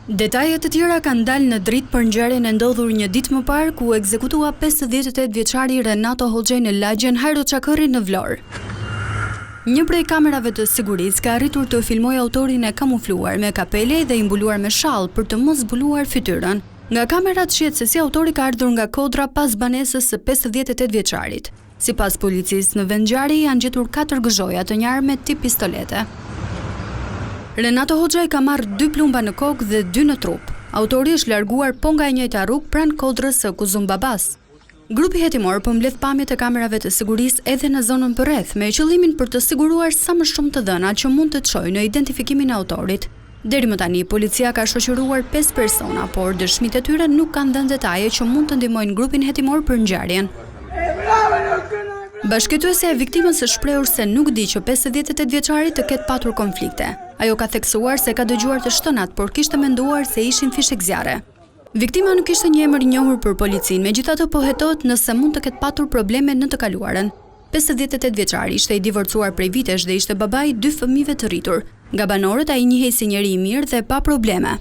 Detajet të tjera kanë dalë në dritë për ngjarjen e ndodhur një ditë më parë ku ekzekutua 58 vjeçari Renato Hoxhej në lagjen Hajro Çakëri në Vlorë. Një prej kamerave të sigurisë ka arritur të filmojë autorin e kamufluar me kapele dhe i mbuluar me shall për të mos zbuluar fytyrën. Nga kamerat shihet se si autori ka ardhur nga kodra pas banesës së 58 vjeçarit. Sipas policisë, në vend ngjarje janë gjetur 4 gëzhoja të një arme tip pistolete. Renato Hoxhej ka marrë 2 plumba në kokë dhe 2 në trup. Autori është larguar po nga e njëjta rrugë pranë kodrës së Kuzum Babas. Grupi hetimor po mbledh pamjet e kamerave të sigurisë edhe në zonën përreth, me qëllimin për të siguruar sa më shumë të dhëna që mund të çojnë në identifikimin e autorit. Deri më tani, policia ka shoqëruar 5 persona, por dëshmitë e tyre nuk kanë dhënë detaje që mund të ndihmojnë grupin hetimor për ngjarjen. Bashkëtuesja e viktimës është shprehur se nuk di që 58 vjeçari të ketë patur konflikte. Ajo ka theksuar se ka dëgjuar të shtënat, por kishte menduar se ishin fishek zjarre. Viktima nuk ishte një emër i njohur për policinë, megjithatë po hetohet nëse mund të ketë patur probleme në të kaluarën. 58 vjeçari ishte i divorcuar prej vitesh dhe ishte babai i 2 fëmijëve të rritur. Nga banorët ai njihej si njeri i mirë dhe pa probleme.